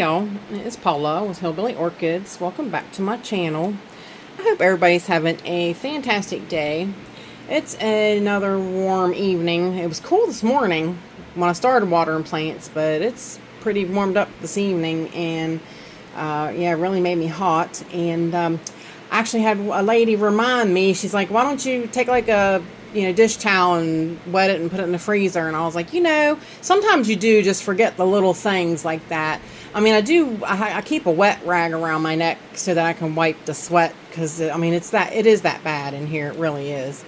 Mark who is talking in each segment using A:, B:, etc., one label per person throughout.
A: y'all, it's Paula with Hillbilly Orchids. Welcome back to my channel. I hope everybody's having a fantastic day. It's another warm evening. It was cool this morning when I started watering plants, but it's pretty warmed up this evening, and yeah, it really made me hot. And I actually had a lady remind me. She's like, why don't you take like a dish towel and wet it and put it in the freezer? And I was like, sometimes you do just forget the little things like that. I mean, I keep a wet rag around my neck so that I can wipe the sweat, because it is that bad in here. It really is.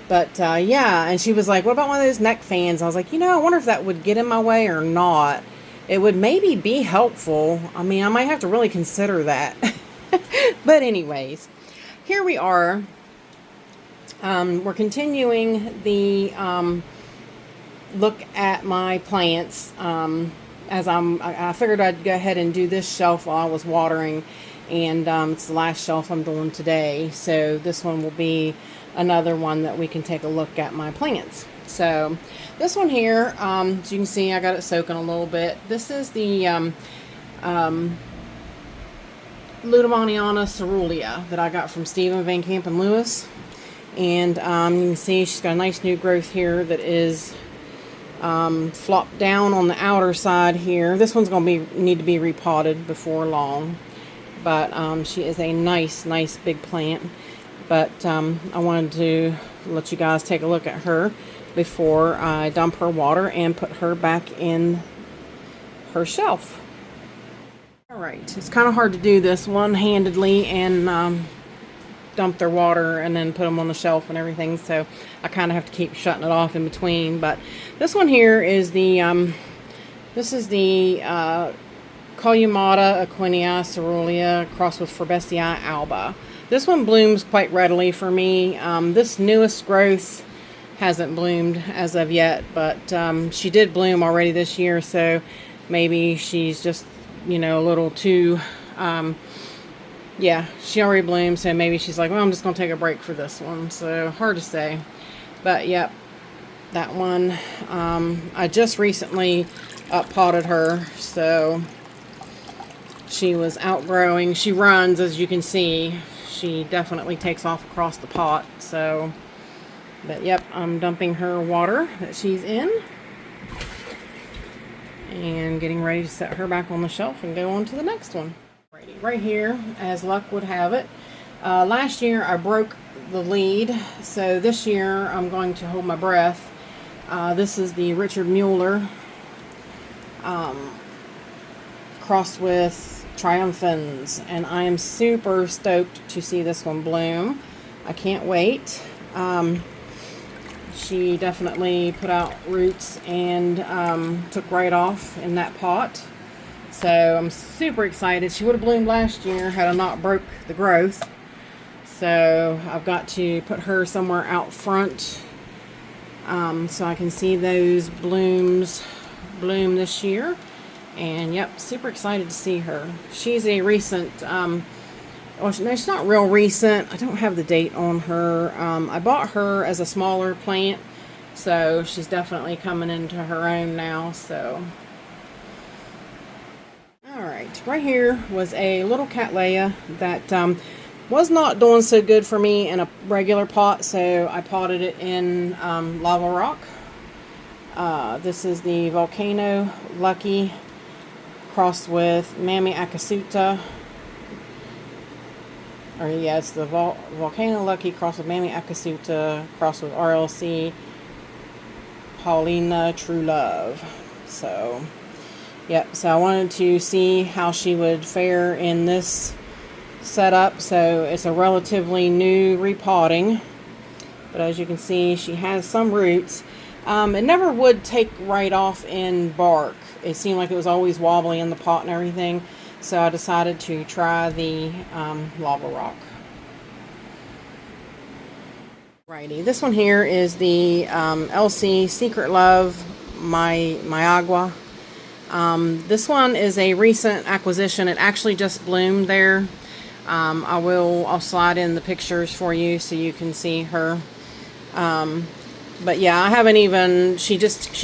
A: But yeah, and she was like, what about one of those neck fans? I was like, I wonder if that would get in my way or not. It would maybe be helpful. I mean, I might have to really consider that. But anyways, here we are. We're continuing the look at my plants. As I figured I'd go ahead and do this shelf while I was watering, and it's the last shelf I'm doing today. So this one will be another one that we can take a look at my plants. So this one here, as you can see, I got it soaking a little bit. This is the Ludovaniana cerulean that I got from Stephen Van Camp and Lewis. And you can see she's got a nice new growth here that is flopped down on the outer side here. This one's going to need to be repotted before long, but she is a nice big plant. But I wanted to let you guys take a look at her before I dump her water and put her back in her shelf. Alright, it's kind of hard to do this one-handedly and dump their water and then put them on the shelf and everything, so I kind of have to keep shutting it off in between. But this one here is the Cattleya equinea cerulean crossed with Forsythia alba. This one blooms quite readily for me. This newest growth hasn't bloomed as of yet, but she did bloom already this year, so maybe she's just a little too yeah, she already bloomed, so maybe she's like, well, I'm just going to take a break for this one. So, hard to say. But, yep, that one, I just recently potted her, so she was outgrowing. She runs, as you can see. She definitely takes off across the pot. So, but, yep, I'm dumping her water that she's in and getting ready to set her back on the shelf and go on to the next one. Right here, as luck would have it, last year I broke the lead, so this year I'm going to hold my breath. This is the Richard Mueller crossed with Triumphans, and I am super stoked to see this one bloom. I can't wait. She definitely put out roots and took right off in that pot. So I'm super excited. She would have bloomed last year had I not broke the growth. So I've got to put her somewhere out front so I can see those blooms bloom this year. And yep, super excited to see her. She's a recent, well, no, she's not real recent. I don't have the date on her. I bought her as a smaller plant, so she's definitely coming into her own now. So alright, right here was a little cattleya that was not doing so good for me in a regular pot, so I potted it in lava rock. This is the Volcano Lucky crossed with Mammy Akasuta. Or yeah, it's the Volcano Lucky crossed with Mammy Akasuta crossed with RLC Paulina True Love. So yep, so I wanted to see how she would fare in this setup. So it's a relatively new repotting, but as you can see, she has some roots. It never would take right off in bark. It seemed like it was always wobbly in the pot and everything, so I decided to try the lava rock. Righty, this one here is the LC Secret Love My Agua. This one is a recent acquisition. It actually just bloomed there. I'll slide in the pictures for you so you can see her. But yeah, I haven't even, she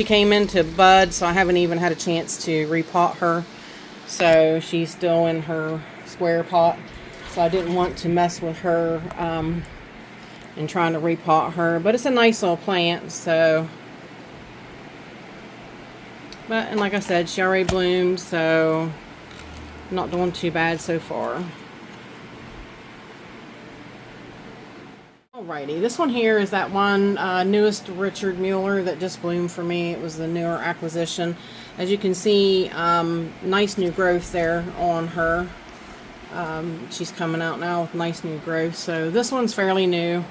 A: came into bud, so I haven't even had a chance to repot her. So she's still in her square pot. So I didn't want to mess with her and trying to repot her. But it's a nice little plant, so. And like I said, she already bloomed, so not doing too bad so far. Alrighty, this one here is that one newest Richard Mueller that just bloomed for me. It was the newer acquisition. As you can see, nice new growth there on her. She's coming out now with nice new growth. So this one's fairly new.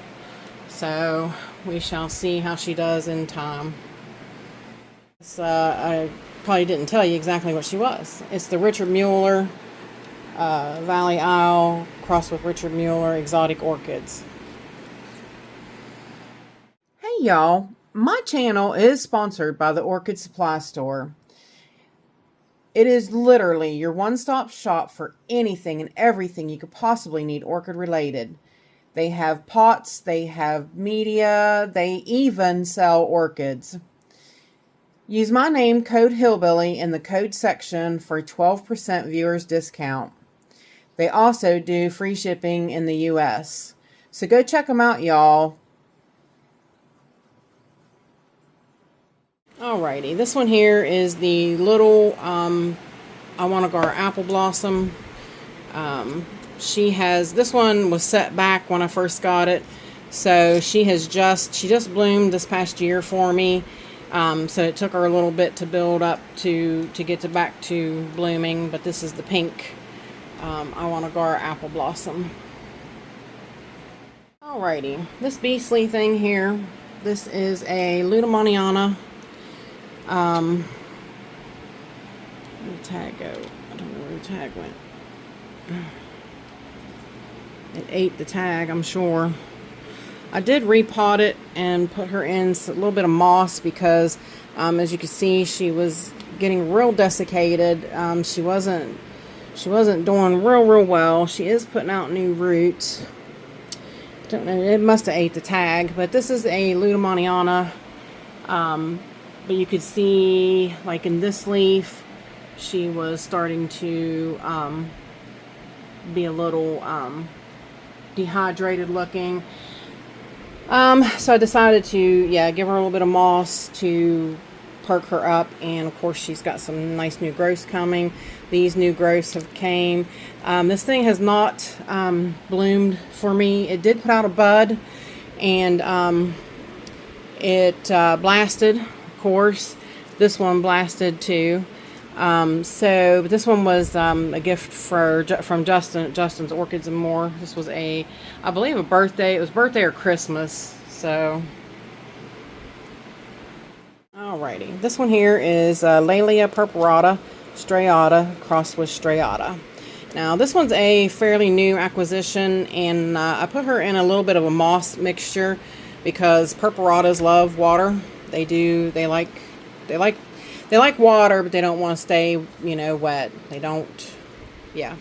A: So we shall see how she does in time. I probably didn't tell you exactly what she was. It's the Richard Mueller Valley Isle crossed with Richard Mueller exotic orchids. Hey y'all, my channel is sponsored by the Orchid Supply Store. It is literally your one-stop shop for anything and everything you could possibly need orchid related. They have pots, they have media, they even sell orchids. Use my name, code Hillbilly, in the code section for a 12% viewers discount. They also do free shipping in the US. So go check them out, y'all. Alrighty, this one here is the little Awanagar apple blossom. This one was set back when I first got it. So she just bloomed this past year for me. So it took her a little bit to build up to get back to blooming. But this is the pink Awanagar apple blossom. Alrighty, this beastly thing here. This is a Ludomoniana. Where did the tag go? I don't know where the tag went. It ate the tag, I'm sure. I did repot it and put her in a little bit of moss because, as you can see, she was getting real desiccated. She wasn't doing real well. She is putting out new roots. Don't know. It must have ate the tag, but this is a Ludomoniana. But you could see, like in this leaf, she was starting to be a little dehydrated looking. So I decided to, give her a little bit of moss to perk her up. And of course, she's got some nice new growths coming. These new growths have came. This thing has not bloomed for me. It did put out a bud, and it blasted. Course, this one blasted too. But this one was a gift from Justin's Orchids and More. This was I believe a birthday. It was birthday or Christmas. So, alrighty. This one here is Cattleya purpurata striata crossed with striata. Now this one's a fairly new acquisition, and I put her in a little bit of a moss mixture because purpuratas love water. They do. They like water, but they don't want to stay, wet. They don't. Yeah.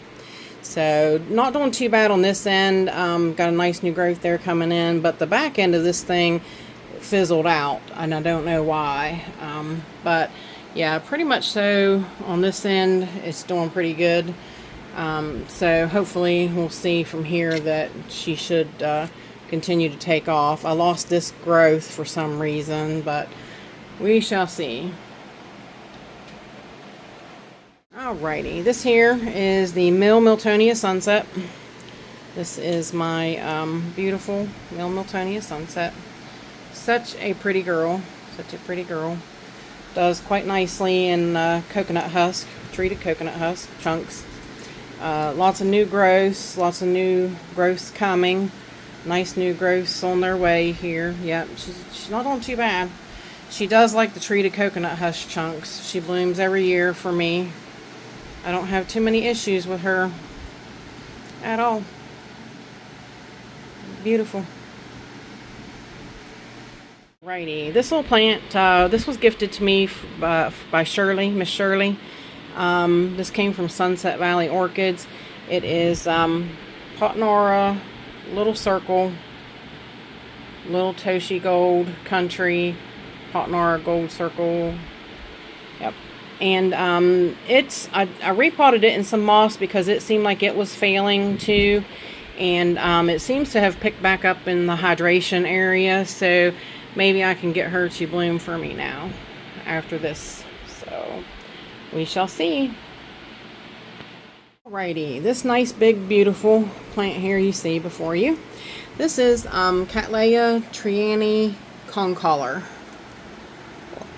A: So not doing too bad on this end. Got a nice new growth there coming in, but the back end of this thing fizzled out, and I don't know why. But yeah, pretty much so on this end, it's doing pretty good. So hopefully we'll see from here that she should continue to take off. I lost this growth for some reason, but we shall see. Alrighty, this here is the Miltonia Sunset. This is my beautiful Miltonia Sunset. Such a pretty girl. Such a pretty girl. Does quite nicely in coconut husk, treated coconut husk chunks. Lots of new growths. Lots of new growths coming. Nice new growths on their way here. Yep, she's not doing too bad. She does like the treated coconut husk chunks. She blooms every year for me. I don't have too many issues with her at all. Beautiful. Righty, this little plant, this was gifted to me by Shirley, Miss Shirley. This came from Sunset Valley Orchids. It is Potnora, Little Circle, Little Toshi Gold Country, Potnora Gold Circle. Yep. And I repotted it in some moss because it seemed like it was failing too. And it seems to have picked back up in the hydration area. So maybe I can get her to bloom for me now after this. So we shall see. Alrighty, this nice big beautiful plant here you see before you. This is Cattleya triani concolor.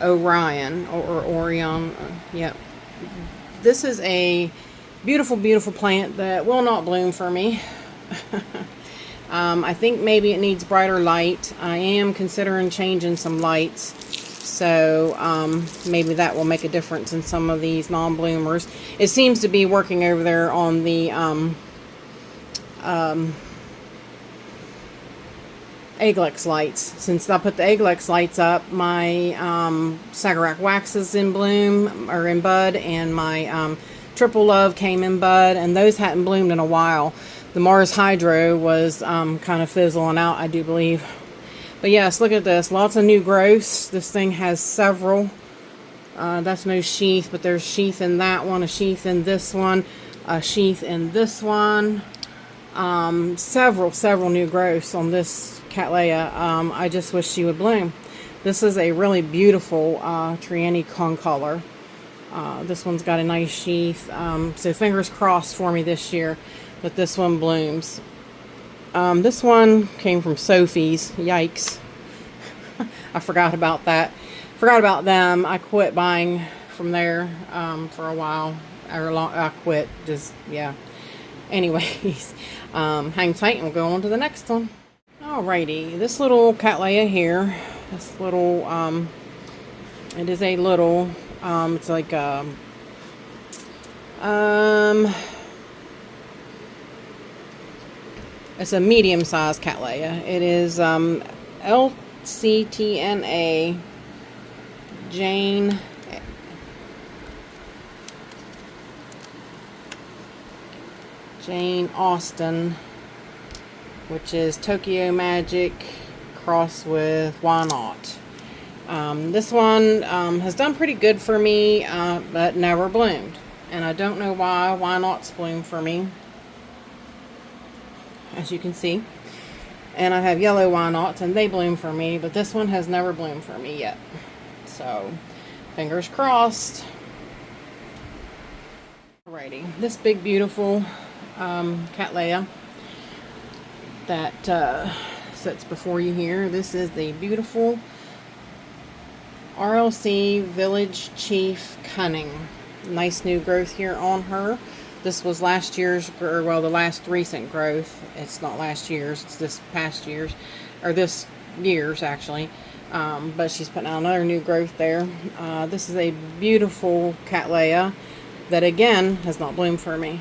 A: Orion or Orion. Yep. This is a beautiful, beautiful plant that will not bloom for me. I think maybe it needs brighter light. I am considering changing some lights. So maybe that will make a difference in some of these non-bloomers. It seems to be working over there on the Eglex lights. Since I put the Eglex lights up, my Sagarac Wax is in bloom, or in bud, and my Triple Love came in bud, and those hadn't bloomed in a while. The Mars Hydro was kind of fizzling out, I do believe. But yes, look at this. Lots of new growths. This thing has several. That's no sheath, but there's sheath in that one, a sheath in this one, a sheath in this one. Several new growths on this Cattleya. I just wish she would bloom. This is a really beautiful triani concolor. This one's got a nice sheath. So fingers crossed for me this year that this one blooms. This one came from Sophie's. Yikes. I forgot about that. Forgot about them. I quit buying from there for a while. I quit. Just, yeah. Anyways, hang tight and we'll go on to the next one. Alrighty. This little Cattleya here. This little, it is a little, it's like it's a medium-sized Cattleya. It is LCTNA Jane Austen, which is Tokyo Magic cross with Why Not. This one has done pretty good for me, but never bloomed. And I don't know why Not's bloomed for me, as you can see. And I have yellow Why Nots, and they bloom for me, but this one has never bloomed for me yet. So, fingers crossed. Alrighty, this big beautiful Cattleya that sits before you here. This is the beautiful RLC Village Chief Cunning. Nice new growth here on her. This was last year's, or well, the last recent growth. It's not last year's, it's this past year's, or this year's actually. But she's putting out another new growth there. This is a beautiful Cattleya that again has not bloomed for me.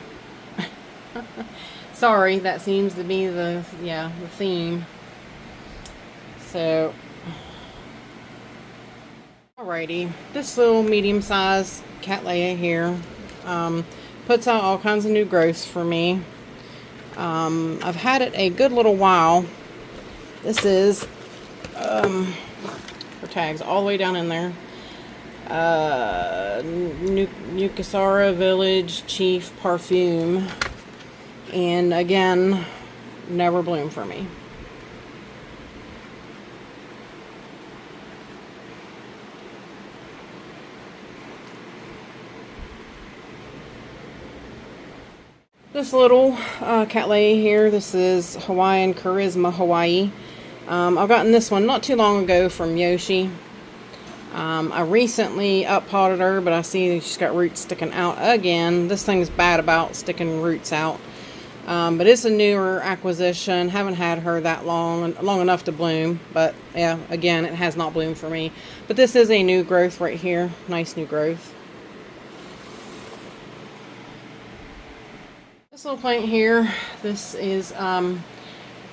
A: Sorry, that seems to be the theme. So, alrighty, this little medium-sized Cattleya here puts out all kinds of new growths for me. I've had it a good little while. This is her tags all the way down in there. Nukasara Village Chief Parfume, and again, never bloomed for me. This little Cattleya here, this is Hawaiian Charisma Hawaii. I've gotten this one not too long ago from Yoshi. I recently up-potted her, but I see she's got roots sticking out again. This thing's bad about sticking roots out. But it's a newer acquisition. Haven't had her that long enough to bloom. But yeah, again, it has not bloomed for me. But this is a new growth right here. Nice new growth. This little plant here, this is an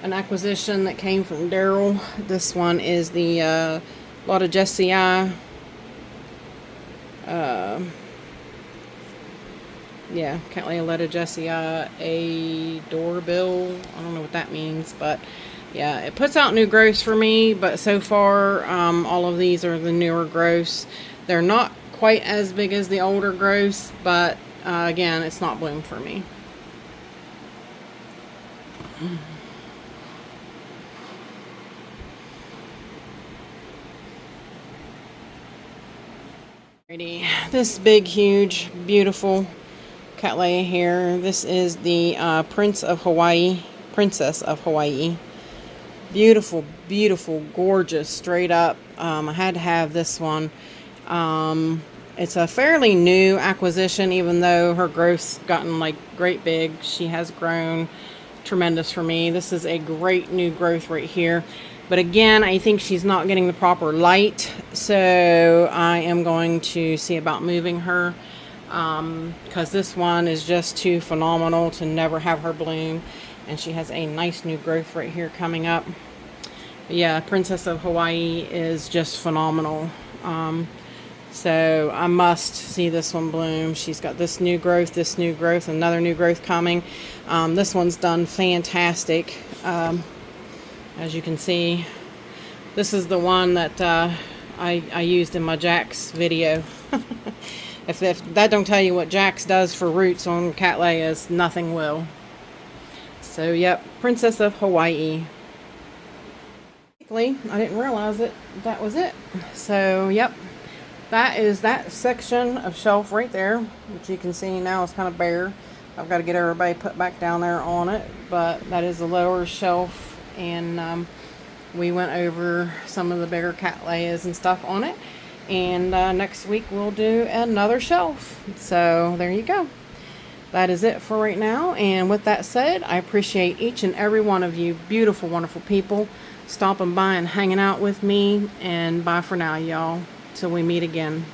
A: acquisition that came from Daryl. This one is the Lotogesii. Yeah, Cattleya Lotogesii, a doorbell. I don't know what that means, but yeah, it puts out new growths for me. But so far, all of these are the newer growths. They're not quite as big as the older growths, but again, it's not bloomed for me. This big, huge, beautiful cattleya here. This is the Princess of Hawaii. Beautiful, beautiful, gorgeous, straight up. I had to have this one. It's a fairly new acquisition, even though her growth's gotten like great big. She has grown tremendous for me. This is a great new growth right here. But again, I think she's not getting the proper light, so I am going to see about moving her, because this one is just too phenomenal to never have her bloom. And she has a nice new growth right here coming up. But yeah, Princess of Hawaii is just phenomenal. So I must see this one bloom. She's got this new growth, another new growth coming. This one's done fantastic. As you can see, this is the one that I used in my Jax video. If that don't tell you what Jax does for roots on cattleyas, nothing will. So yep, Princess of Hawaii. I didn't realize that was it. So yep, that is that section of shelf right there, which you can see now is kind of bare. I've got to get everybody put back down there on it, but that is the lower shelf. And we went over some of the bigger cattleyas and stuff on it. And next week we'll do another shelf. So there you go. That is it for right now. And with that said, I appreciate each and every one of you beautiful, wonderful people stopping by and hanging out with me. And bye for now, y'all. Till we meet again.